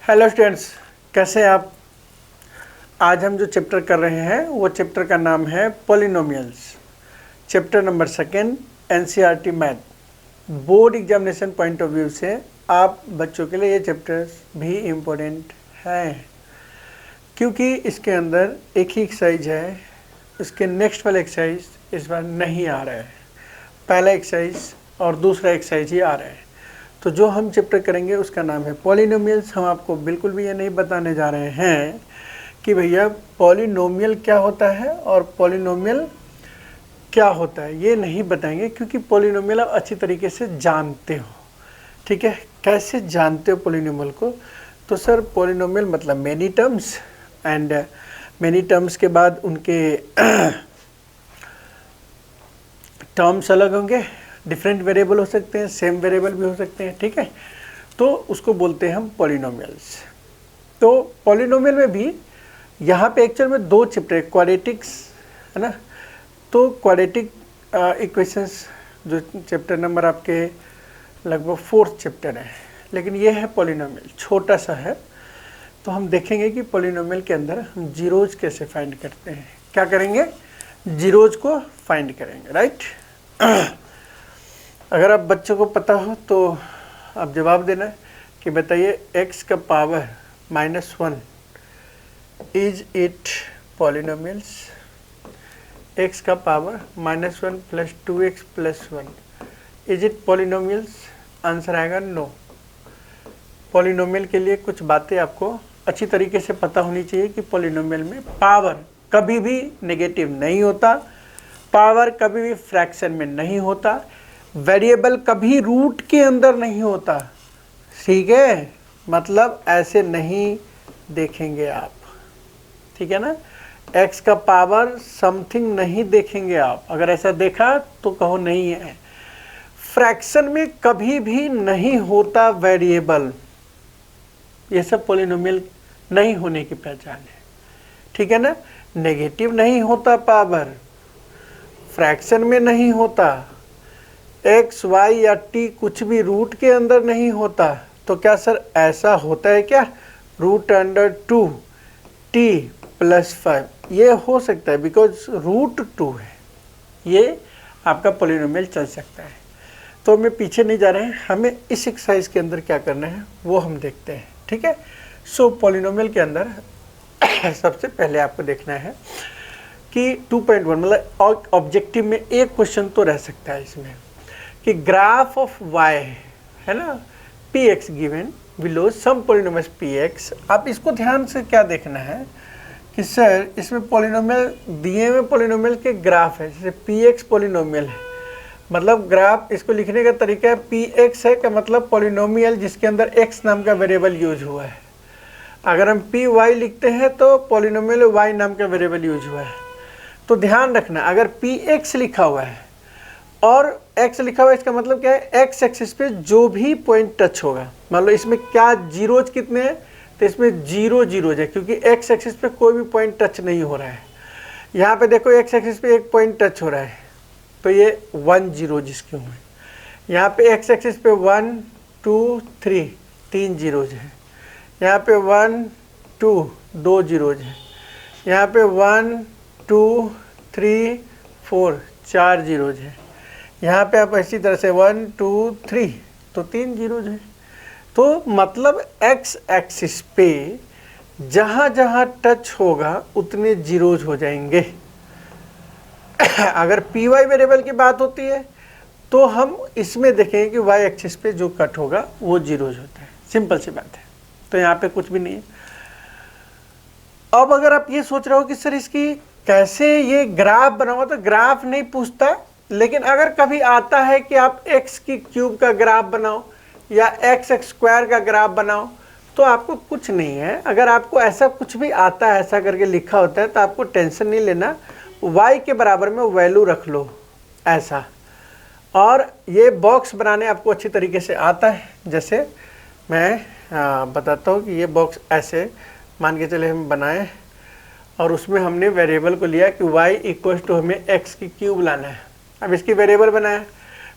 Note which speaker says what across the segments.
Speaker 1: Hello students, कैसे हैं आप। आज हम जो चैप्टर कर रहे हैं वो चैप्टर का नाम है polynomials, chapter number 2 NCERT math. Board examination point of view से आप बच्चों के लिए ये चैप्टर्स भी इम्पोर्टेंट हैं, क्योंकि इसके अंदर एक ही एक्सरसाइज है, उसके नेक्स्ट वाला एक्सरसाइज इस बार नहीं आ रहा है। पहला एक्सरसाइज और दूसरा एक्सरसाइज ही आ रहा है। तो जो हम चैप्टर करेंगे उसका नाम है पॉलिनोमियल्स। हम आपको बिल्कुल भी ये नहीं बताने जा रहे हैं कि भैया पॉलिनोमियल क्या होता है और पॉलिनोमियल क्या होता है, ये नहीं बताएंगे, क्योंकि पॉलिनोमियल आप अच्छी तरीके से जानते हो। ठीक है, कैसे जानते हो पॉलिनोमियल को? तो सर पॉलिनोमियल मतलब many terms, and many terms के बाद उनके टर्म्स अलग होंगे, डिफरेंट वेरिएबल हो सकते हैं, सेम वेरिएबल भी हो सकते हैं। ठीक है, तो उसको बोलते हैं हम पॉलिनोमियल्स। तो पॉलिनोमियल में भी यहाँ पे एक्चुअल में दो चैप्टर है, क्वाड्रेटिक्स है ना। तो क्वाड्रेटिक इक्वेशंस जो चैप्टर नंबर आपके लगभग 4th चैप्टर है, लेकिन ये है पॉलिनोमियल, छोटा सा है। तो हम देखेंगे कि पॉलिनोमियल के अंदर हम जीरोज कैसे फाइंड करते हैं। क्या करेंगे? जीरोज को फाइंड करेंगे, राइट। अगर आप बच्चों को पता हो तो आप जवाब देना कि बताइए x का power -1 is it polynomials. x का power -1 + 2x + 1 is it polynomials? Answer आएगा नो। पॉलिनोमियल के लिए कुछ बातें आपको अच्छी तरीके से पता होनी चाहिए कि पॉलिनोमियल में पावर कभी भी नेगेटिव नहीं होता, पावर कभी भी फ्रैक्शन में नहीं होता, वेरिएबल कभी रूट के अंदर नहीं होता। ठीक है, मतलब ऐसे नहीं देखेंगे आप, ठीक है ना। x का पावर समथिंग नहीं देखेंगे आप, अगर ऐसा देखा तो कहो नहीं है। फ्रैक्शन में कभी भी नहीं होता वेरिएबल, ये सब पॉलिनोमियल नहीं होने की पहचान है। ठीक है ना, नेगेटिव नहीं होता पावर, फ्रैक्शन में नहीं होता, x, y या t कुछ भी रूट के अंदर नहीं होता। तो क्या सर ऐसा होता है क्या? √2 t + 5 ये हो सकता है, बिकॉज √2 है, ये आपका पॉलिनोमियल चल सकता है। तो हमें पीछे नहीं जा रहे हैं, हमें इस एक्सरसाइज के अंदर क्या करना है वो हम देखते हैं। ठीक है, सो पॉलिनोमियल के अंदर सबसे पहले आपको देखना है कि 2.1 मतलब ऑब्जेक्टिव में एक क्वेश्चन तो रह सकता है इसमें कि ग्राफ ऑफ y है ना, px गिवन बिलो सम पॉलिनोमियल्स px। आप इसको ध्यान से क्या देखना है कि सर इसमें पॉलिनोमियल दिए हुए पॉलिनोमियल के ग्राफ है, जैसे px पॉलिनोमियल है, मतलब ग्राफ इसको लिखने का तरीका है px है का मतलब पॉलिनोमियल जिसके अंदर x नाम का वेरिएबल यूज हुआ है। अगर हम py लिखते हैं तो पॉलिनोमियल y नाम का वेरिएबल यूज हुआ है। तो ध्यान रखना, अगर px लिखा हुआ है और x लिखा हुआ है, इसका मतलब क्या है? x एक्सिस पे जो भी पॉइंट टच होगा, मान लो इसमें क्या जीरोज कितने हैं, तो इसमें 0 जीरोज है, क्योंकि x एक्सिस पे कोई भी पॉइंट टच नहीं हो रहा है। यहाँ पे देखो x एक्सिस पे एक पॉइंट टच हो रहा है, तो ये 1 जीरोज इसके हुए। यहाँ पे x एक्सिस पे 1 2 3 3 जीरोज है, यहाँ पे 1 2 2 जीरोज है, यहाँ पे 1 2 3 4 4 जीरोज है, यहाँ पे आप इसी तरह से 1 2 3 तो 3 जीरोज है। तो मतलब x एक्सिस पे जहाँ जहाँ टच होगा उतने जीरोज हो जाएंगे। अगर py वेरिएबल की बात होती है तो हम इसमें देखेंगे कि y एक्सिस पे जो कट होगा वो जीरोज होता है, सिंपल सी बात है। तो यहाँ पे कुछ भी नहीं है। अब अगर आप ये सोच रहे हो कि सर इसकी कैसे ये ग्राफ बनाओ, तो ग्राफ नहीं पूछता, लेकिन अगर कभी आता है कि आप x की क्यूब का ग्राफ बनाओ या x² का ग्राफ बनाओ, तो आपको कुछ नहीं है। अगर आपको ऐसा कुछ भी आता है, ऐसा करके लिखा होता है, तो आपको टेंशन नहीं लेना, y के बराबर में वैल्यू रख लो ऐसा। और ये बॉक्स बनाने आपको अच्छी तरीके से आता है। जैसे मैं बताता हूँ कि ये बॉक्स ऐसे मान के चले हम बनाएं और उसमें हमने वेरिएबल को लिया कि y = हमें x की क्यूब लाना है। अब इसकी वेरिएबल बनाया,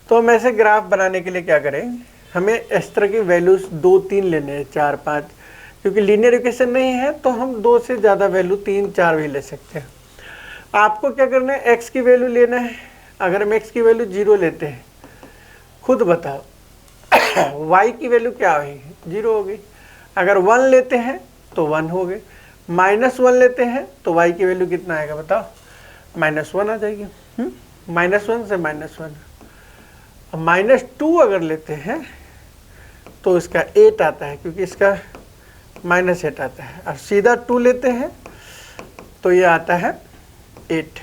Speaker 1: तो हम ऐसे ग्राफ बनाने के लिए क्या करें, हमें इस तरह की वैल्यूज 2 3 लेने हैं, 4 5 क्योंकि लीनियर इक्वेशन नहीं है तो हम 2 से ज़्यादा वैल्यू 3, 4 भी ले सकते हैं। आपको क्या करना है, x की वैल्यू लेना है। अगर हम x की वैल्यू 0 लेते हैं, खुद बताओ y की वैल्यू क्या होगी, 0 होगी। अगर 1 लेते हैं तो 1 हो गए, -1 लेते हैं तो y की वैल्यू कितना आएगा बताओ, -1 आ जाएगी। -1 से -1, -2 अगर लेते हैं तो इसका 8 आता है, क्योंकि इसका -8 आता है। और सीधा 2 लेते हैं तो ये आता है 8।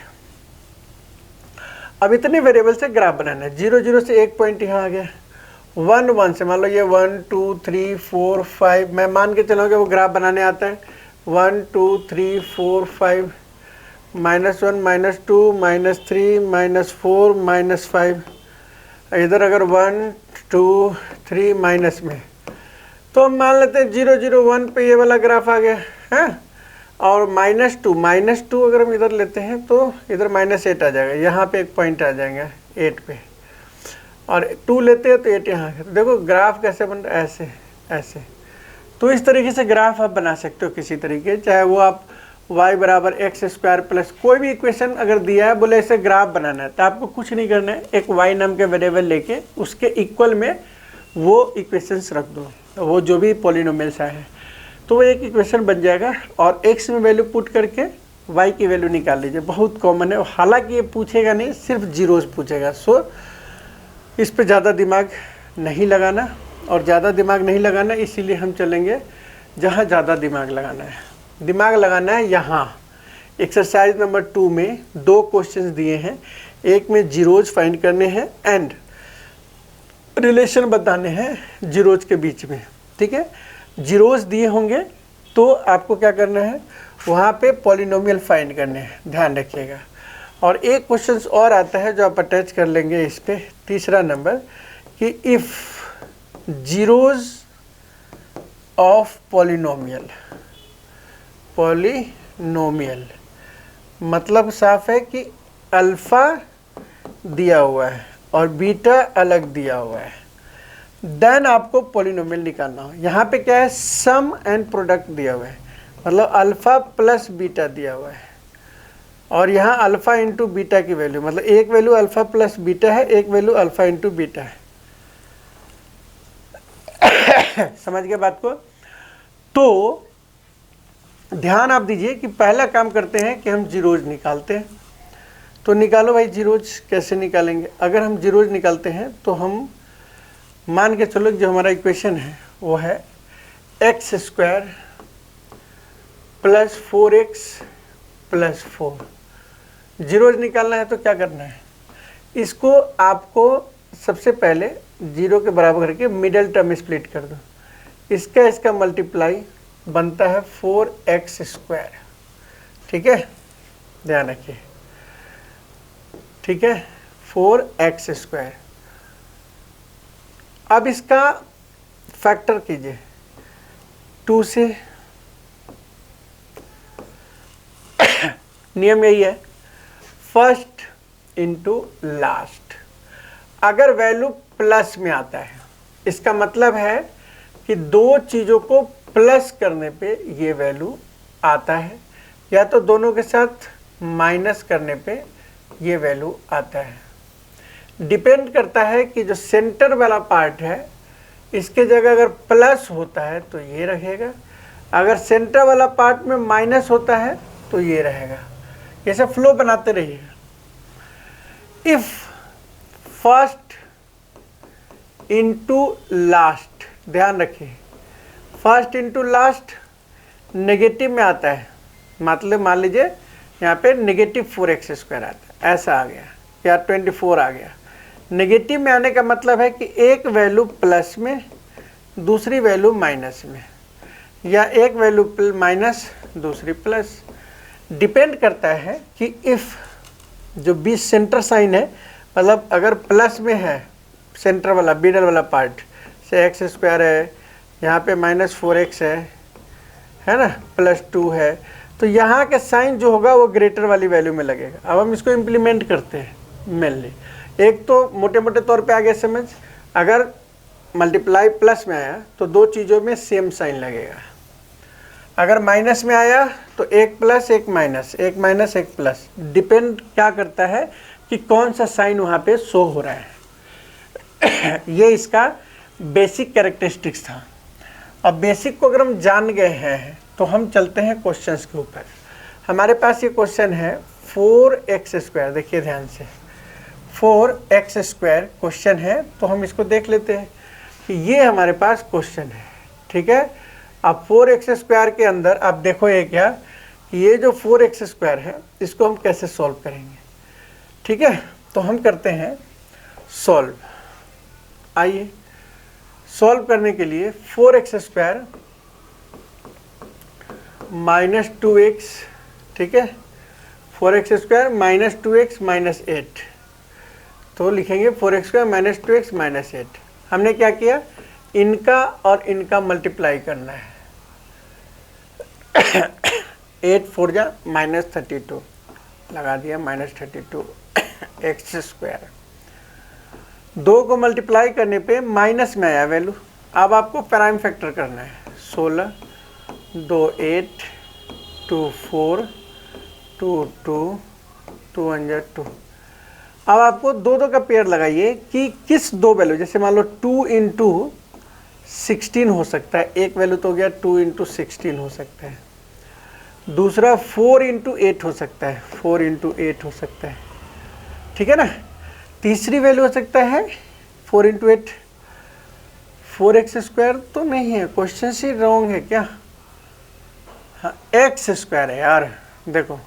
Speaker 1: अब इतने वेरिएबल से ग्राफ बनाना है। 0, 0 से एक पॉइंट यहाँ आ गया, 1, 1 से मान लो ये 1, 2, 3, 4, 5, मैं मान के चलूँगा वो ग्राफ बनाने आता है। 1, 2, 3, 4, 5, -1, -2, -3, -4, -5। इधर अगर 1, 2, 3 माइनस में, तो हम मान लेते हैं 0, 0, 1 पे ये वाला ग्राफ आ गया है। और -2 अगर हम इधर लेते हैं तो इधर -8 आ जाएगा, यहाँ पे एक पॉइंट आ जाएगा 8 पे। और 2 लेते हैं तो 8 यहाँ। तो देखो ग्राफ कैसे बन रहा है, ऐसे ऐसे। तो इस तरीके से ग्राफ आप बना सकते हो किसी तरीके, चाहे वो आप y बराबर x² प्लस कोई भी इक्वेशन अगर दिया है, बोले ऐसे ग्राफ बनाना है, तो आपको कुछ नहीं करना है, एक y नाम के वेरिएबल लेके उसके इक्वल में वो इक्वेशंस रख दो, वो जो भी पॉलिनोमियल्स आए हैं, तो वो एक इक्वेशन बन जाएगा। और x में वैल्यू पुट करके y की वैल्यू निकाल लीजिए, बहुत कॉमन है। हालांकि ये पूछेगा नहीं, सिर्फ जीरोस पूछेगा। सो इस पे ज़्यादा दिमाग नहीं लगाना, और ज़्यादा दिमाग नहीं लगाना इसीलिए हम चलेंगे जहाँ ज़्यादा दिमाग लगाना है। दिमाग लगाना है यहाँ एक्सरसाइज नंबर 2 में 2 क्वेश्चंस दिए हैं, एक में जीरोज फाइंड करने हैं एंड रिलेशन बताने हैं जीरोज के बीच में। ठीक है, जीरोज दिए होंगे तो आपको क्या करना है, वहाँ पे पॉलिनोमियल फाइंड करने हैं, ध्यान रखिएगा। और एक क्वेश्चन और आता है जो आप अटैच कर लेंगे इस पे, तीसरा नंबर, कि इफ़ जीरोज ऑफ पॉलिनोमियल मतलब साफ है कि अल्फ़ा दिया हुआ है और बीटा अलग दिया हुआ है, देन आपको पॉलिनोमियल निकालना हो। यहाँ पे क्या है, सम एंड प्रोडक्ट दिया हुआ है, मतलब अल्फ़ा प्लस बीटा दिया हुआ है। और यहाँ अल्फ़ा इंटू बीटा की वैल्यू, मतलब एक वैल्यू अल्फ़ा प्लस बीटा है, एक वैल्यू अल्फ़ा इंटू बीटा है। समझ गए बात को? तो ध्यान आप दीजिए कि पहला काम करते हैं कि हम जीरोज निकालते हैं। तो निकालो भाई, जीरोज कैसे निकालेंगे। अगर हम जीरोज निकालते हैं तो हम मान के चलो जो हमारा इक्वेशन है वो है x² plus 4x plus 4। Zeros निकालना है तो क्या करना है, इसको आपको सबसे पहले 0 के बराबर करके मिडिल टर्म स्प्लिट कर दो। इसका मल्टीप्लाई बनता है 4x²। ठीक है, ध्यान रखिए। ठीक है, 4x²। अब इसका फैक्टर कीजिए 2 से। नियम यही है, फर्स्ट इंटू लास्ट। अगर वैल्यू प्लस में आता है, इसका मतलब है कि दो चीज़ों को प्लस करने पे ये वैल्यू आता है, या तो दोनों के साथ माइनस करने पे ये वैल्यू आता है। डिपेंड करता है कि जो सेंटर वाला पार्ट है इसके जगह अगर प्लस होता है तो ये रहेगा, अगर सेंटर वाला पार्ट में माइनस होता है तो ये रहेगा। ऐसे फ्लो बनाते रहिए। इफ फर्स्ट इंटू लास्ट, ध्यान रखिए, फर्स्ट इंटू लास्ट नेगेटिव में आता है, मतलब मान लीजिए यहाँ पे नेगेटिव 4x² आता है, ऐसा आ गया, या 24 आ गया। नेगेटिव में आने का मतलब है कि एक वैल्यू प्लस में दूसरी वैल्यू माइनस में, या एक वैल्यू माइनस दूसरी प्लस। डिपेंड करता है कि इफ़ जो बीच सेंटर साइन है, मतलब अगर प्लस में है सेंटर वाला मिडल वाला पार्ट से x² है, यहाँ पे -4x है ना, +2 है, तो यहाँ के साइन जो होगा वो ग्रेटर वाली वैल्यू में लगेगा। अब हम इसको इम्प्लीमेंट करते हैं मेनली। एक तो मोटे मोटे तौर पे आ गया समझ, अगर मल्टीप्लाई प्लस में आया तो दो चीज़ों में सेम साइन लगेगा, अगर माइनस में आया तो एक प्लस एक माइनस, एक माइनस एक प्लस, डिपेंड क्या करता है कि कौन सा साइन वहाँ पे शो हो रहा है। ये इसका बेसिक कैरेक्टरिस्टिक्स था। अब बेसिक को अगर हम जान गए हैं तो हम चलते हैं क्वेश्चंस के ऊपर। हमारे पास ये क्वेश्चन है 4x²। देखिए ध्यान से, 4x² क्वेश्चन है, तो हम इसको देख लेते हैं कि ये हमारे पास क्वेश्चन है। ठीक है, अब 4x² के अंदर आप देखो ये क्या, ये जो 4x² है इसको हम कैसे सॉल्व करेंगे। ठीक है, तो हम करते हैं सॉल्व। आइए सॉल्व करने के लिए 4x² माइनस 2x, ठीक है, 4x² माइनस 2x माइनस 8, तो लिखेंगे 4x² माइनस 2x माइनस 8। हमने क्या किया, इनका और इनका मल्टीप्लाई करना है। 8 4 जा माइनस 32 लगा दिया, माइनस 32 x²। 2 को मल्टीप्लाई करने पे माइनस में आया वैल्यू। अब आपको प्राइम फैक्टर करना है। 16 2 8 2 4 2 2 2 1 2। अब आपको दो का पेयर लगाइए कि किस दो वैल्यू, जैसे मान लो 2 इंटू 16 हो सकता है, एक वैल्यू तो हो गया 2 इंटू 16 हो सकता है, दूसरा 4 इंटू 8 हो सकता है, 4 इंटू 8 हो सकता है। ठीक है ना, तीसरी वैल्यू हो सकता है 4 इंटू 8। 4x² तो नहीं है, क्वेश्चन से रॉन्ग है क्या? हाँ x² है यार। देखो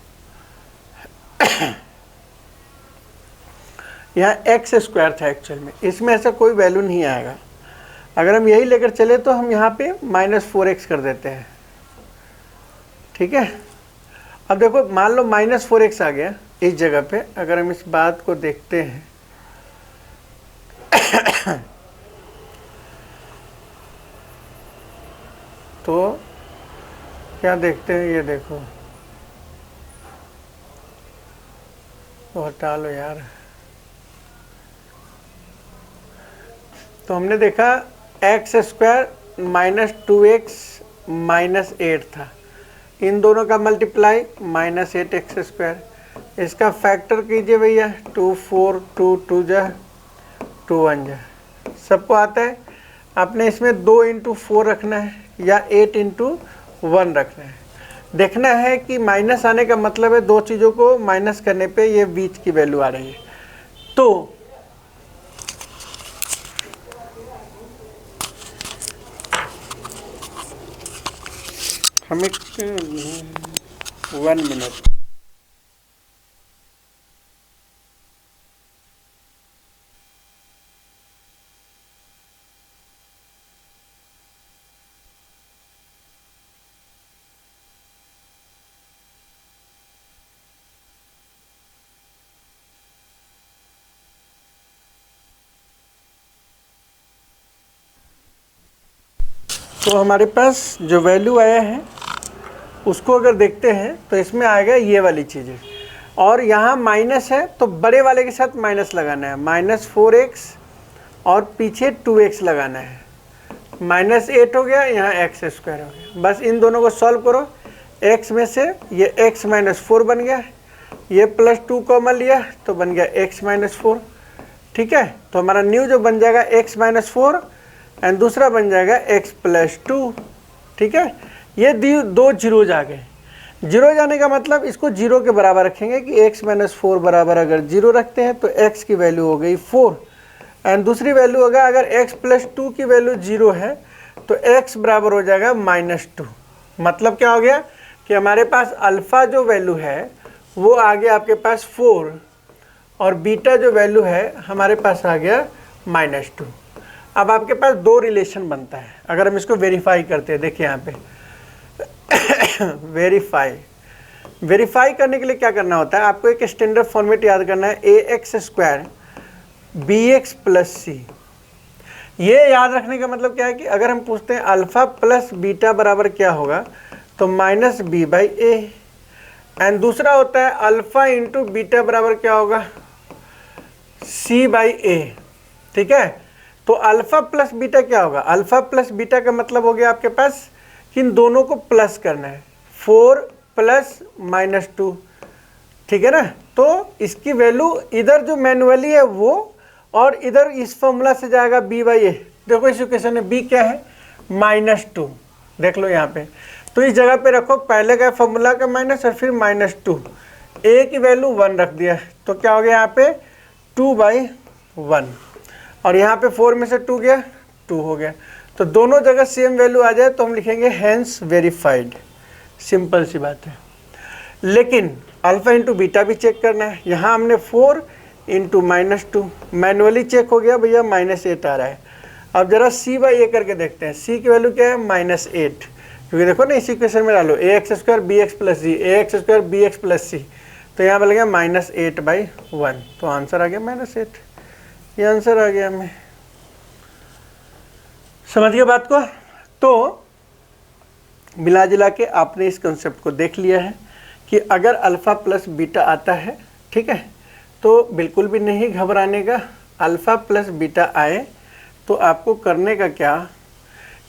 Speaker 1: यहाँ x² था एक्चुअल में, इसमें ऐसा कोई वैल्यू नहीं आएगा। अगर हम यही लेकर चले तो हम यहाँ पे -4x कर देते हैं। ठीक है, अब देखो मान लो -4x आ गया इस जगह पे। अगर हम इस बात को देखते हैं तो क्या देखते हैं, ये देखो, तो हटा लो यार। तो हमने देखा x² माइनस 2x माइनस 8 था, इन दोनों का मल्टीप्लाई -8x²। इसका फैक्टर कीजिए भैया, 2 4 2 2 जा 2 1 जा, सबको आता है। आपने इसमें 2 इंटू 4 रखना है या 8 इंटू 1 रखना है। देखना है कि माइनस आने का मतलब है दो चीज़ों को माइनस करने पे ये बीच की वैल्यू आ रही है। तो हम एक 1 मिनट, तो हमारे पास जो वैल्यू आया है उसको अगर देखते हैं तो इसमें आएगा ये वाली चीज़ें, और यहाँ माइनस है तो बड़े वाले के साथ माइनस लगाना है, -4x और पीछे 2x लगाना है। -8 हो गया, यहाँ x² हो गया। बस इन दोनों को सॉल्व करो, x में से ये x - 4 बन गया, ये +2 कॉमन लिया तो बन गया x - 4। ठीक है, तो हमारा न्यू जो बन जाएगा x - 4 एंड दूसरा बन जाएगा x + 2। ठीक है, ये दो जीरोज आ गए। जीरो जाने का मतलब इसको 0 के बराबर रखेंगे कि x - 4 बराबर अगर 0 रखते हैं तो x की वैल्यू हो गई 4, एंड दूसरी वैल्यू होगा अगर x + 2 की वैल्यू 0 है तो x बराबर हो जाएगा -2। मतलब क्या हो गया कि हमारे पास अल्फ़ा जो वैल्यू है वो आ गया आपके पास 4, और बीटा जो वैल्यू है हमारे पास आ गया -2। अब आपके पास दो रिलेशन बनता है। अगर हम इसको वेरीफाई करते हैं, देखिए यहाँ पे वेरीफाई करने के लिए क्या करना होता है, आपको एक स्टैंडर्ड फॉर्मेट याद करना है, ax² bx + c। ये याद रखने का मतलब क्या है कि अगर हम पूछते हैं अल्फ़ा + बीटा बराबर क्या होगा तो -b/a, एंड दूसरा होता है अल्फ़ा इंटू बीटा बराबर क्या होगा, c/a। ठीक है, तो अल्फ़ा + बीटा क्या होगा, अल्फ़ा + बीटा का मतलब हो गया आपके पास कि इन दोनों को प्लस करना है, 4 प्लस -2, ठीक है ना। तो इसकी वैल्यू इधर जो मैनुअली है वो, और इधर इस फॉर्मूला से जाएगा b/a। देखो इस इक्वेशन में b क्या है, -2, देख लो यहाँ पे। तो इस जगह पे रखो पहले का फॉर्मूला का माइनस और फिर -2, a की वैल्यू 1 रख दिया, तो क्या हो गया यहाँ पे 2/1, और यहाँ पे 4 में से 2 गया 2 हो गया। तो दोनों जगह सेम वैल्यू आ जाए तो हम लिखेंगे हैंस वेरीफाइड, सिंपल सी बात है। लेकिन अल्फा इंटू बीटा भी चेक करना है। यहाँ हमने 4 इंटू -2 मैनुअली चेक हो गया भैया, -8 आ रहा है। अब जरा c/a करके देखते हैं, c की वैल्यू क्या है -8, क्योंकि देखो ना इसी क्वेश्चन में डालो ax² bx + c, ax² bx + c, तो यहाँ मिलेगा -8/1, तो आंसर आ गया -8। ये आंसर आ गया हमें, समझ गए बात को। तो मिला जुला के आपने इस कंसेप्ट को देख लिया है कि अगर अल्फ़ा प्लस बीटा आता है, ठीक है, तो बिल्कुल भी नहीं घबराने का। अल्फ़ा प्लस बीटा आए तो आपको करने का क्या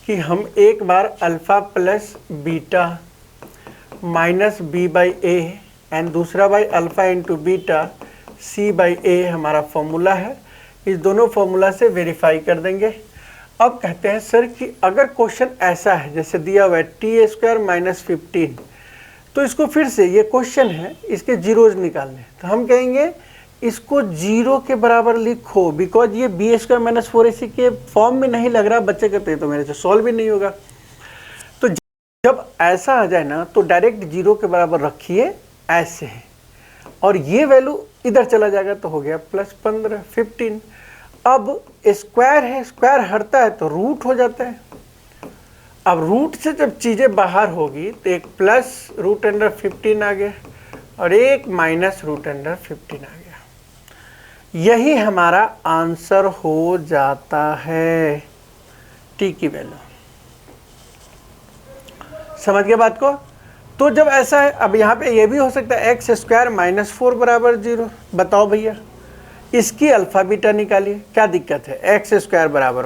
Speaker 1: कि हम एक बार alpha plus beta minus b/a and दूसरा by alpha into beta c/a हमारा फॉर्मूला है, इस दोनों फॉर्मूला से वेरीफाई कर देंगे। अब कहते हैं सर कि अगर क्वेश्चन ऐसा है जैसे दिया हुआ है t² - 15, तो इसको फिर से, ये क्वेश्चन है, इसके जीरोज निकालने, तो हम कहेंगे इसको 0 के बराबर लिखो, बिकॉज ये b² - 4ac के फॉर्म में नहीं लग रहा बच्चे कहते, तो मेरे से सॉल्व भी नहीं होगा। तो जब ऐसा आ जाए ना तो डायरेक्ट 0 के बराबर रखिए ऐसे, और ये वैल्यू इधर चला जाएगा तो हो गया +15 15। अब स्क्वायर है, स्क्वायर हटता है तो रूट हो जाता है। अब रूट से जब चीज़ें बाहर होगी तो एक +√15 आ गया और एक -√15 आ गया। यही हमारा आंसर हो जाता है, टी की वैल्यू। समझ गए बात को। तो जब ऐसा है, अब यहाँ पे ये भी हो सकता है x² - 4 = 0। बताओ भैया, इसकी अल्फ़ा बीटा निकालिए, क्या दिक्कत है। x² =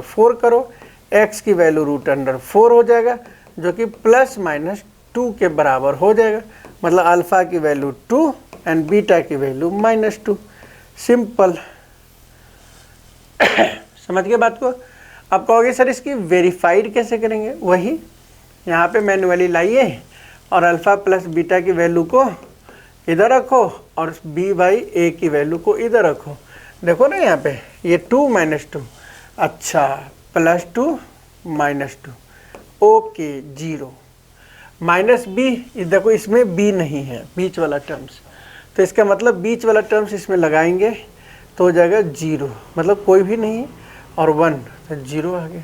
Speaker 1: 4 करो, x की वैल्यू √4 हो जाएगा, जो कि +-2 के बराबर हो जाएगा, मतलब अल्फ़ा की वैल्यू 2 एंड बीटा की वैल्यू -2। सिंपल। समझ गए बात को। अब कहोगे सर इसकी वेरीफाइड कैसे करेंगे, वही यहाँ पे मैनुअली लाइए और अल्फ़ा प्लस बीटा की वैल्यू को इधर रखो और b/a की वैल्यू को इधर रखो। देखो ना यहाँ पे ये 2 - 2, अच्छा +2 -2, ओके 0 -b, देखो इसमें b नहीं है, बीच वाला टर्म्स, तो इसका मतलब बीच वाला टर्म्स इसमें लगाएंगे तो हो जाएगा 0, मतलब कोई भी नहीं, और 1 तो 0 आ गया।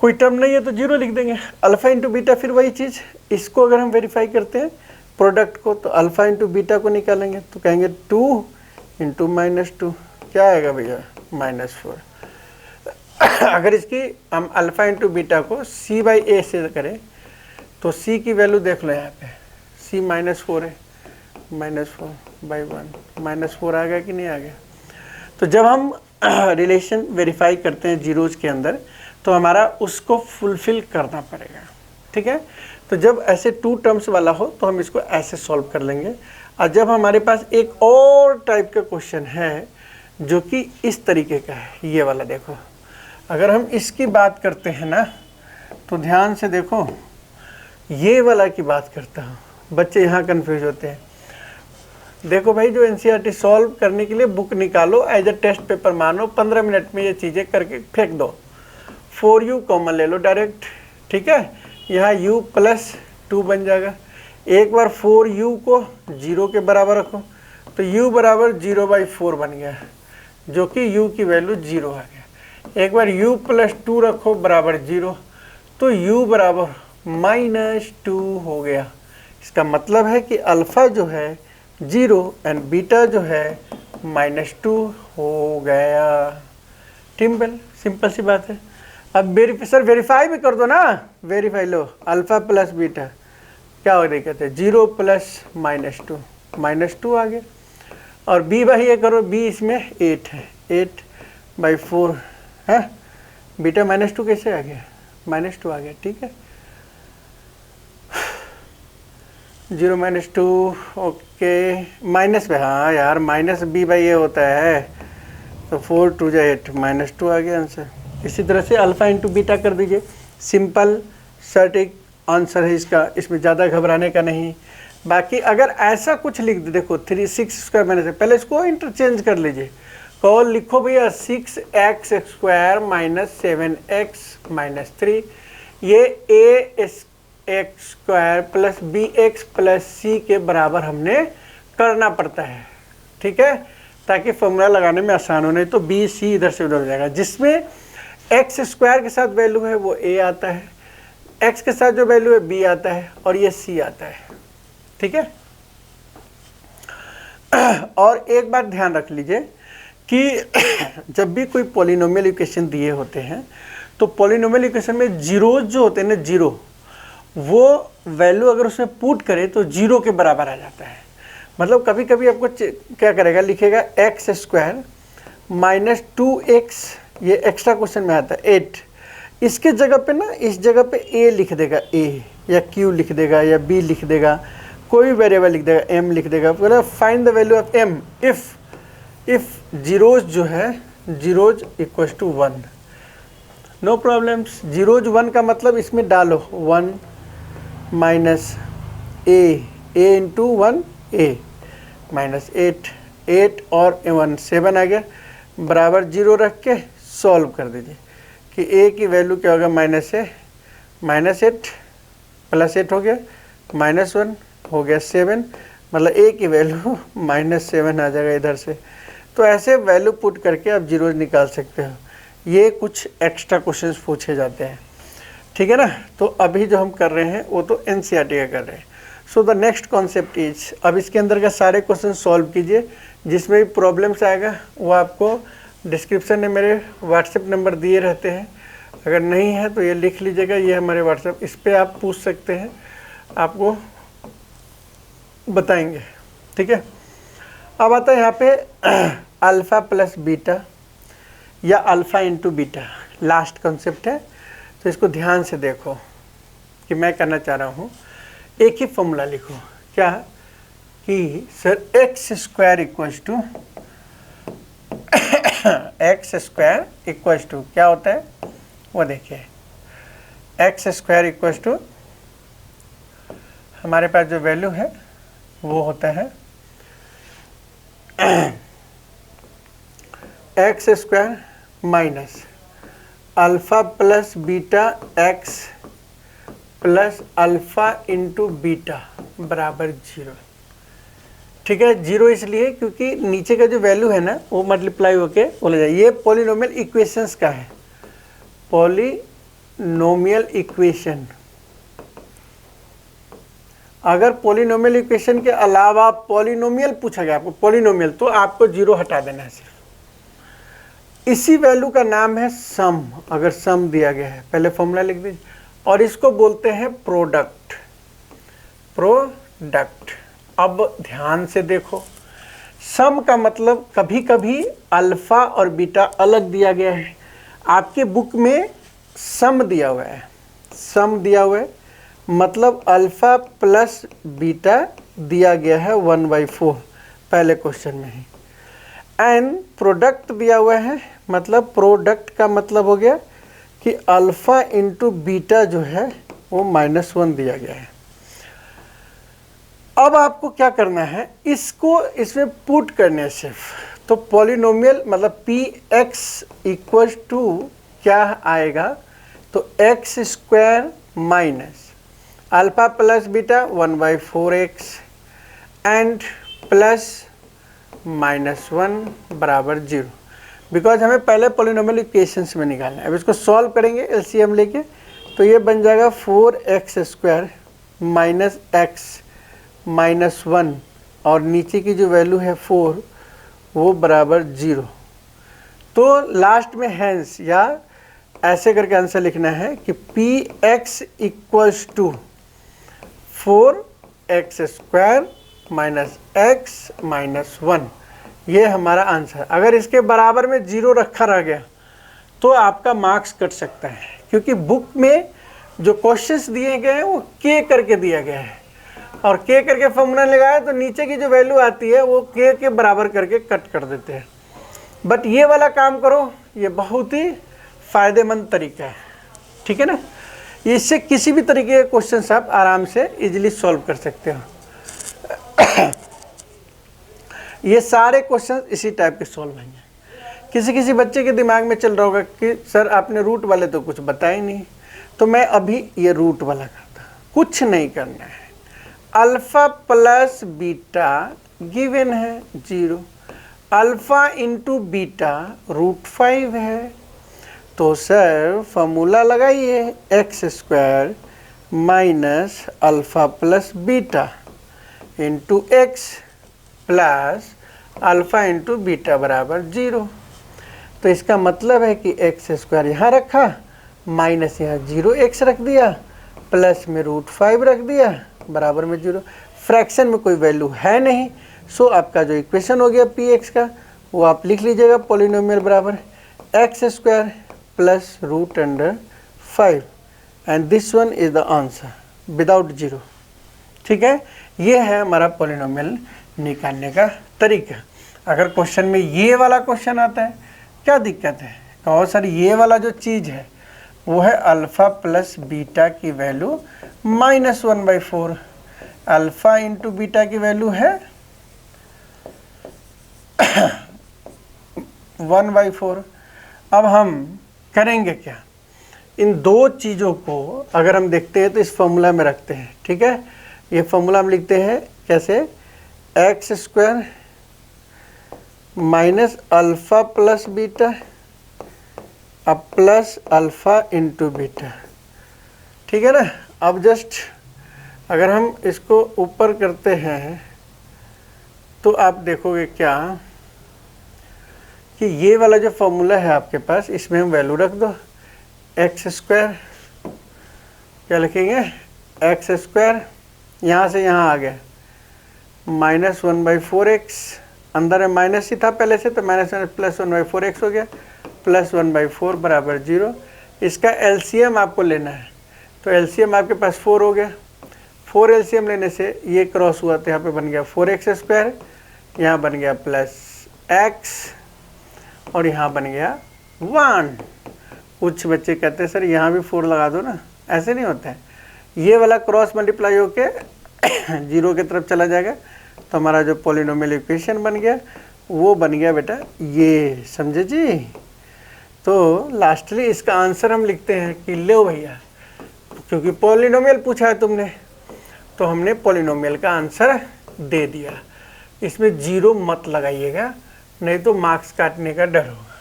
Speaker 1: कोई टर्म नहीं है तो 0 लिख देंगे। अल्फ़ा इंटू बीटा फिर वही चीज़, इसको अगर हम वेरीफाई करते हैं प्रोडक्ट को, तो अल्फ़ा इंटू बीटा को निकालेंगे तो कहेंगे 2 इंटू -2, क्या आएगा भैया -4। अगर इसकी हम अल्फ़ा इंटू बीटा को c/a से करें तो c की वैल्यू देख लो यहाँ पे, c -4 है, -4/1 -4 आ गया कि नहीं आ गया। तो जब हम रिलेशन वेरीफाई करते हैं जीरोज के अंदर तो हमारा उसको फुलफिल करना पड़ेगा, ठीक है। तो जब ऐसे 2 टर्म्स वाला हो तो हम इसको ऐसे सॉल्व कर लेंगे। और जब हमारे पास एक और टाइप का क्वेश्चन है जो कि इस तरीके का है, ये वाला देखो, अगर हम इसकी बात करते हैं ना तो ध्यान से देखो, ये वाला की बात करता हूँ, बच्चे यहाँ कंफ्यूज होते हैं। देखो भाई, जो एनसीईआरटी सॉल्व करने के लिए बुक निकालो, एज अ टेस्ट पेपर मानो, 15 मिनट में ये चीज़ें करके फेंक दो। 4u कॉमन ले लो डायरेक्ट, ठीक है, यहाँ u + 2 बन जाएगा। एक बार 4u को 0 के बराबर रखो तो u = 0/4 बन गया, जो कि u की वैल्यू 0 आ गया। एक बार u + 2 रखो बराबर 0, तो u = -2 हो गया। इसका मतलब है कि अल्फ़ा जो है 0 एंड बीटा जो है -2 हो गया। सिंपल सी बात है। अब सर वेरीफाई भी कर दो ना, वेरीफाई लो, अल्फ़ा प्लस बीटा क्या हो रही कहते हैं 0 + -2 आ गया। और b/a करो, b इसमें 8 है, 8/4 है, बीटा -2 कैसे आ गया, -2 आ गया, ठीक है। 0 - 2 ओके माइनस में, हाँ यार माइनस बी बाई ए होता है, तो 4 2 जा 8 -2 आ गया आंसर। इसी तरह से अल्फ़ा इंटू बीटा कर दीजिए, सिंपल सटीक आंसर है इसका, इसमें ज़्यादा घबराने का नहीं। बाकी अगर ऐसा कुछ लिख दे, देखो 3 6 स्क्वायर माइनस, पहले इसको इंटरचेंज कर लीजिए, कॉल लिखो भैया 6x square minus 7x minus 3, ये a x square plus b x plus c के बराबर हमने करना पड़ता है, ठीक है, ताकि फॉर्मूला लगाने में आसान हो। नहीं तो बी सी इधर से उधर हो जाएगा। जिसमें एक्स स्क्वायर के साथ वैल्यू है वो ए आता है, एक्स के साथ जो वैल्यू है बी आता है, और ये सी आता है, ठीक है। और एक बात ध्यान रख लीजिए कि जब भी कोई पॉलिनोमियल इक्वेशन दिए होते हैं तो पॉलिनोमियल इक्वेशन में जीरोज जो होते हैं ना, जीरो, वो वैल्यू अगर उसमें पुट करें तो जीरो के बराबर आ जाता है। मतलब कभी कभी आपको क्या करेगा, लिखेगा एक्स स्क्वायर माइनस 2x, ये एक्स्ट्रा क्वेश्चन में आता है 8, इसके जगह पे ना, इस जगह पे a लिख देगा, a या q लिख देगा या b लिख देगा, कोई वेरिएबल लिख देगा, m लिख देगा, मतलब find the value of m if zeros जो है, zeros equals to 1, no problems. Zeros 1 का मतलब इसमें डालो 1 minus a into 1 a minus 8 और 1 7 आ गया, बराबर 0 रख के सॉल्व कर दीजिए कि a की वैल्यू क्या होगा, -8 प्लस 8 हो गया, -1 हो गया 7, मतलब a की वैल्यू -7 आ जाएगा इधर से। तो ऐसे वैल्यू पुट करके आप जीरोज निकाल सकते हो। ये कुछ एक्स्ट्रा क्वेश्चंस पूछे जाते हैं, ठीक है ना। तो अभी जो हम कर रहे हैं वो तो एनसीईआरटी का कर रहे हैं। So the next concept is, अब इसके अंदर का सारे क्वेश्चन सॉल्व कीजिए, जिसमें भी प्रॉब्लम्स आएगा वो आपको डिस्क्रिप्शन में मेरे व्हाट्सएप नंबर दिए रहते हैं, अगर नहीं है तो ये लिख लीजिएगा, ये हमारे व्हाट्सएप, इस पर आप पूछ सकते हैं, आपको बताएंगे, ठीक है। अब आता है यहाँ पे अल्फ़ा प्लस बीटा या alpha into beta, last concept है, तो इसको ध्यान से देखो कि मैं करना चाह रहा हूँ। एक ही फॉर्मूला लिखो, क्या कि sir x square equals to x square equals to क्या होता है वो देखिए, एक्स स्क्वायर इक्वल्स टू हमारे पास जो वैल्यू है वो होता है x square minus alpha plus beta x plus alpha into beta बराबर 0, ठीक है। 0 इसलिए क्योंकि नीचे का जो वैल्यू है ना वो मल्टीप्लाई होके बोला जाए। ये पॉलिनोमियल इक्वेशंस का है, पॉलिनोमियल इक्वेशन। अगर पॉलिनोमियल इक्वेशन के अलावा पॉलिनोमियल पूछा गया आपको, पॉलिनोमियल, तो आपको 0 हटा देना है सिर्फ। इसी वैल्यू का नाम है सम। अगर सम दिया गया है, पहले फॉर्मूला लिख दीजिए, और इसको बोलते हैं प्रोडक्ट, प्रोडक्ट। अब ध्यान से देखो, सम का मतलब कभी कभी अल्फा और बीटा अलग दिया गया है, आपके बुक में सम दिया हुआ है, सम दिया हुआ है मतलब अल्फ़ा प्लस बीटा दिया गया है 1/4 पहले क्वेश्चन में ही, एंड प्रोडक्ट दिया हुआ है, मतलब प्रोडक्ट का मतलब हो गया कि अल्फ़ा इंटू बीटा जो है वो -1 दिया गया है। अब आपको क्या करना है, इसको इसमें पुट करने सिर्फ, तो पॉलिनोमियल मतलब px इक्वल्स टू क्या आएगा, तो x square minus alpha plus beta 1/4x and plus -1 बराबर 0, बिकॉज हमें पहले पॉलिनोमियल इक्वेशंस में निकालना है। अब इसको सॉल्व करेंगे एलसीएम लेके, तो ये बन जाएगा 4x square minus x minus 1, और नीचे की जो वैल्यू है 4 वो बराबर 0। तो लास्ट में हैंस या ऐसे करके आंसर लिखना है कि px equals to 4x square minus x minus 1, ये हमारा आंसर। अगर इसके बराबर में 0 रखा रह गया तो आपका मार्क्स कट सकता है, क्योंकि बुक में जो क्वेश्चंस दिए गए हैं वो के करके दिया गया है, और k करके फॉर्मूला लगाया तो नीचे की जो वैल्यू आती है वो k के बराबर करके कट कर देते हैं। बट ये वाला काम करो, ये बहुत ही फ़ायदेमंद तरीका है, ठीक है ना। इससे किसी भी तरीके के क्वेश्चन आप आराम से इजीली सॉल्व कर सकते हो। ये सारे क्वेश्चन इसी टाइप के सॉल्व होंगे। किसी किसी बच्चे के दिमाग में चल रहा होगा कि सर आपने रूट वाले तो कुछ बताया ही नहीं, तो मैं अभी ये रूट वाला करता। कुछ नहीं करना है, अल्फ़ा प्लस बीटा गिवन है 0, अल्फ़ा इंटू बीटा √5 है। तो सर फॉर्मूला लगाइए x² minus alpha plus beta into x plus alpha into beta बराबर 0। तो इसका मतलब है कि x² यहाँ रखा, माइनस यहाँ 0x रख दिया, प्लस में √5 रख दिया, बराबर में 0। फ्रैक्शन में कोई वैल्यू है नहीं, सो आपका जो इक्वेशन हो गया px का वो आप लिख लीजिएगा, पॉलिनोमियल बराबर x² plus √5 and this one is the answer without 0। ठीक है, ये है हमारा पॉलिनोमियल निकालने का तरीका। अगर क्वेश्चन में ये वाला क्वेश्चन आता है, क्या दिक्कत है? कहो सर ये वाला जो चीज़ है वो है अल्फ़ा प्लस बीटा की वैल्यू -1/4, अल्फ़ा इंटू बीटा की वैल्यू है 1/4। अब हम करेंगे क्या, इन दो चीज़ों को अगर हम देखते हैं तो इस फॉर्मूला में रखते हैं। ठीक है, ये फॉर्मूला हम लिखते हैं कैसे, x² minus alpha plus beta अब प्लस अल्फ़ा इंटू बीटा। ठीक है ना। अब जस्ट अगर हम इसको ऊपर करते हैं तो आप देखोगे क्या कि ये वाला जो फॉर्मूला है आपके पास, इसमें हम वैल्यू रख दो x², क्या लिखेंगे x², यहाँ से यहाँ आ गया -1/4x, अंदर में माइनस ही था पहले से तो माइनस प्लस 1/4x हो गया, प्लस 1/4 बराबर 0। इसका एलसीएम आपको लेना है, तो एलसीएम आपके पास 4 हो गया। 4 एलसीएम लेने से ये क्रॉस हुआ तो यहाँ पे बन गया 4x², यहाँ बन गया प्लस x और यहाँ बन गया 1। कुछ बच्चे कहते हैं सर यहाँ भी 4 लगा दो ना, ऐसे नहीं होता है। ये वाला क्रॉस मल्टीप्लाई होके 0 की तरफ चला जाएगा, तो हमारा जो पॉलिनोमियल इक्वेशन बन गया वो बन गया बेटा ये, समझे जी। तो लास्टली इसका आंसर हम लिखते हैं कि लो भैया, क्योंकि पॉलिनोमियल पूछा है तुमने तो हमने पॉलिनोमियल का आंसर दे दिया। इसमें 0 मत लगाइएगा, नहीं तो मार्क्स काटने का डर होगा।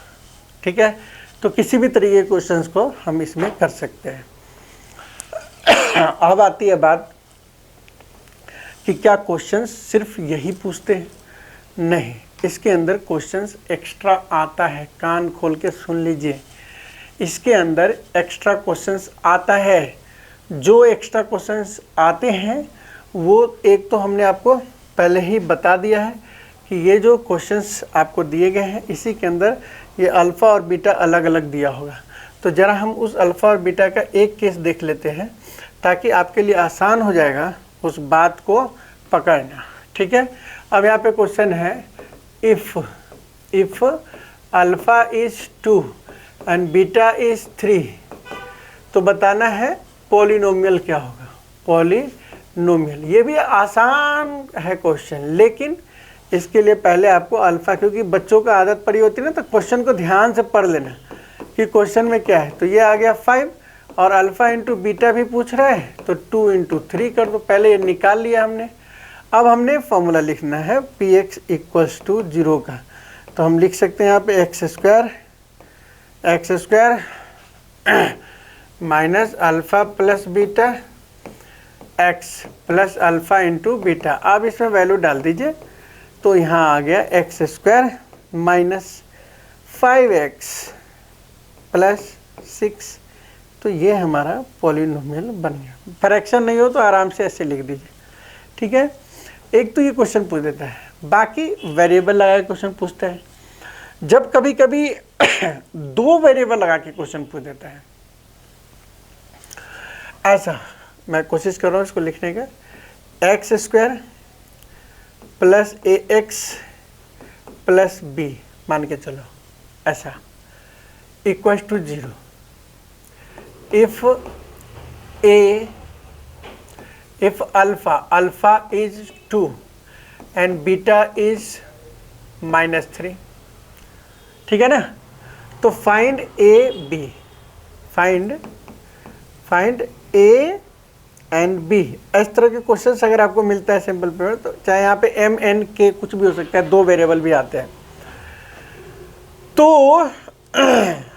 Speaker 1: ठीक है, तो किसी भी तरीके के क्वेश्चंस को हम इसमें कर सकते हैं। अब आती है बात कि क्या क्वेश्चंस सिर्फ यही पूछते हैं? नहीं, इसके अंदर क्वेश्चंस एक्स्ट्रा आता है, कान खोल के सुन लीजिए। इसके अंदर एक्स्ट्रा क्वेश्चंस आता है। जो एक्स्ट्रा क्वेश्चंस आते हैं वो एक तो हमने आपको पहले ही बता दिया है कि ये जो क्वेश्चंस आपको दिए गए हैं इसी के अंदर ये अल्फ़ा और बीटा अलग अलग दिया होगा। तो ज़रा हम उस अल्फ़ा और बीटा का एक केस देख लेते हैं ताकि आपके लिए आसान हो जाएगा उस बात को पकड़ना। ठीक है, अब यहाँ पे क्वेश्चन है if alpha is 2 and beta is 3, तो बताना है पॉलिनोमियल क्या होगा, पॉलिनोमियल। ये भी आसान है क्वेश्चन, लेकिन इसके लिए पहले आपको अल्फ़ा, क्योंकि बच्चों का आदत पड़ी होती है ना, तो क्वेश्चन को ध्यान से पढ़ लेना कि क्वेश्चन में क्या है। तो ये आ गया 5 और अल्फ़ा इंटू बीटा भी पूछ रहा है तो 2 इंटू 3 कर दो, पहले ये निकाल लिया हमने। अब हमने फॉर्मूला लिखना है px = 0 का, तो हम लिख सकते हैं यहाँ पे x² minus alpha plus beta x plus alpha into beta. अब इसमें वैल्यू डाल दीजिए, तो यहाँ आ गया x² माइनस 5x प्लस 6। तो ये हमारा पॉलिनोमियल बन गया। फ्रैक्शन नहीं हो तो आराम से ऐसे लिख दीजिए। ठीक है, एक तो ये क्वेश्चन पूछ देता है, बाकी वेरिएबल लगा के क्वेश्चन पूछता है। जब कभी कभी 2 वेरिएबल लगा के क्वेश्चन पूछ देता है, ऐसा मैं कोशिश कर रहा हूँ इसको लिखने का। एक्स स्क्वायर प्लस ए एक्स प्लस बी मान के चलो ऐसा equal to 0। if alpha is 2 and beta is -3, ठीक है ना। तो find A B, find A and B. इस तरह के क्वेश्चंस अगर आपको मिलता है सिंपल पेपर, तो चाहे यहाँ पे एम एन के कुछ भी हो सकता है, 2 वेरिएबल भी आते हैं। तो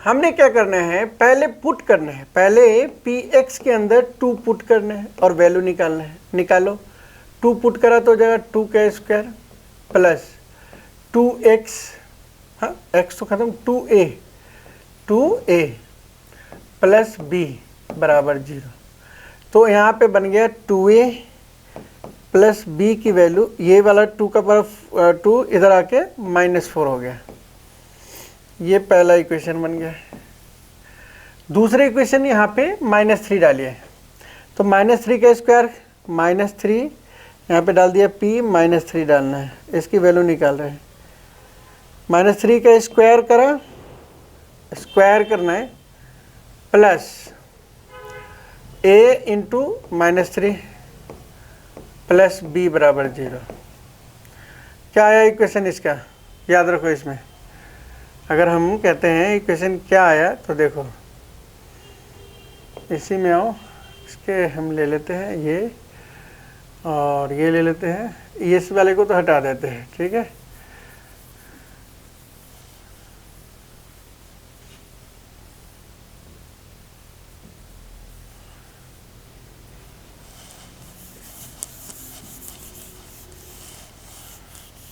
Speaker 1: हमने क्या करना है, पहले पुट करना है, पहले पी एक्स के अंदर 2 पुट करना है और वैल्यू निकालना है। निकालो, 2 पुट करा तो हो जाएगा 2 का स्क्वायर प्लस 2x, हाँ x तो खत्म, 2a प्लस b बराबर 0। तो यहाँ पे बन गया 2a प्लस b की वैल्यू, ये वाला 2 का पावर 2 इधर आके -4 हो गया। ये पहला इक्वेशन बन गया। दूसरा इक्वेशन यहाँ पे -3 डालिए, तो -3 का स्क्वायर -3 यहाँ पे डाल दिया, p -3 डालना है, इसकी वैल्यू निकाल रहे हैं। -3 का स्क्वायर करा, स्क्वायर करना है, plus a into -3 plus b बराबर 0। क्या आया इक्वेशन इसका, याद रखो। इसमें अगर हम कहते हैं इक्वेशन क्या आया, तो देखो इसी में आओ, इसके हम ले लेते हैं ये और ये ले लेते हैं, ये इस वाले को तो हटा देते हैं, ठीक है।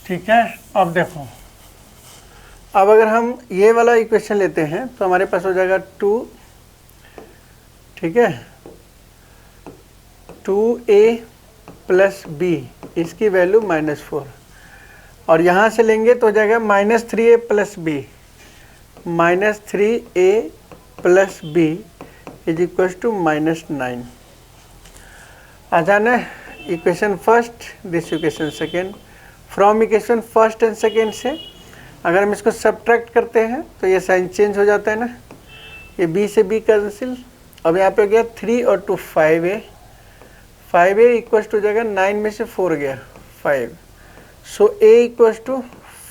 Speaker 1: ठीक है, अब देखो, अब अगर हम ये वाला इक्वेशन लेते हैं तो हमारे पास हो जाएगा 2, ठीक है, 2a प्लस b, इसकी वैल्यू -4, और यहाँ से लेंगे तो हो जाएगा -3a plus b, -3a plus b is equal to -9। आसान है। Equation first, this equation second. From equation first and second से अगर हम इसको सब्ट्रैक्ट करते हैं तो ये साइन चेंज हो जाता है ना, ये b से b कैंसिल। अब यहाँ पे हो गया 3 और 2 5a, 5a इक्वल टू हो जाएगा 9 में से 4 गया 5, सो a इक्वल टू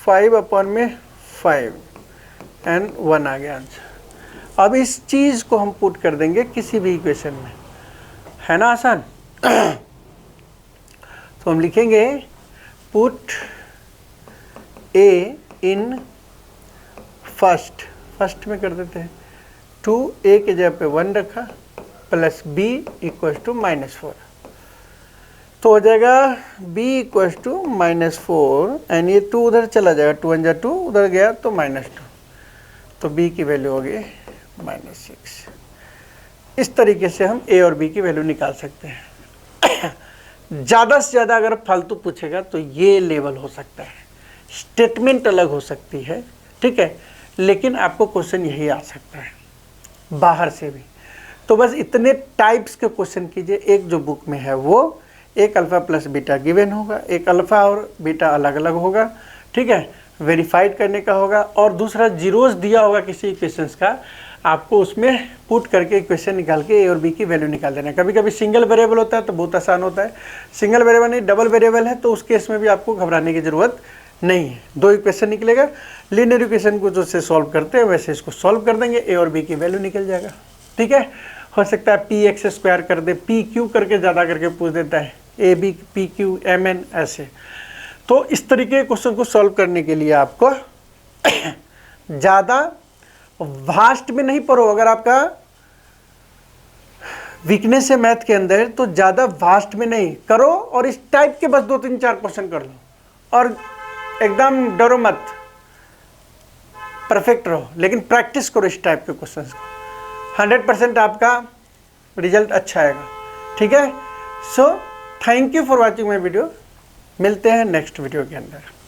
Speaker 1: 5 अपॉन में 5 एंड 1 आ गया आंसर। अब इस चीज़ को हम पुट कर देंगे किसी भी इक्वेशन में, है ना आसान। तो हम लिखेंगे पुट a इन फर्स्ट में कर देते हैं, 2a के जगह पे 1 रखा प्लस b इक्वल टू -4, तो हो जाएगा b इक्वल टू -4 एंड ये 2 उधर चला जाएगा, 2 1 2 उधर गया तो -2, तो b की वैल्यू हो गई -6। इस तरीके से हम a और b की वैल्यू निकाल सकते हैं। ज़्यादा से ज़्यादा अगर फालतू पूछेगा तो ये लेवल हो सकता है, स्टेटमेंट अलग हो सकती है, ठीक है, लेकिन आपको क्वेश्चन यही आ सकता है बाहर से भी। तो बस इतने टाइप्स के क्वेश्चन कीजिए। एक जो बुक में है वो एक अल्फ़ा प्लस बीटा गिवन होगा, एक अल्फ़ा और बीटा अलग अलग होगा, ठीक है, वेरीफाइड करने का होगा, और दूसरा जीरोस दिया होगा किसी इक्वेशंस का, आपको उसमें पुट करके इक्वेशन निकाल के ए और बी की वैल्यू निकाल देना है। कभी कभी सिंगल वेरिएबल होता है तो बहुत आसान होता है, सिंगल वेरिएबल नहीं डबल वेरिएबल है तो उस केस में भी आपको घबराने की ज़रूरत नहीं है। 2 इक्वेशन निकलेगा, लीनियर इक्वेशन को जो से सॉल्व करते हैं वैसे इसको सॉल्व कर देंगे, ए और बी की वैल्यू निकल जाएगा, ठीक है। हो सकता है पी एक्स स्क्वायर कर दे, पी क्यू करके ज़्यादा करके पूछ देता है, A B P Q M N ऐसे। तो इस तरीके के क्वेश्चन को सॉल्व करने के लिए आपको ज़्यादा वास्ट में नहीं पढ़ो। अगर आपका वीकनेस है मैथ के अंदर तो ज़्यादा वास्ट में नहीं करो, और इस टाइप के बस 2 3 4 क्वेश्चन कर लो और एकदम डरो मत, परफेक्ट रहो, लेकिन प्रैक्टिस करो इस टाइप के क्वेश्चंस को, 100% आपका रिजल्ट अच्छा आएगा, ठीक है। So thank you for watching my video, मिलते हैं नेक्स्ट वीडियो के अंदर।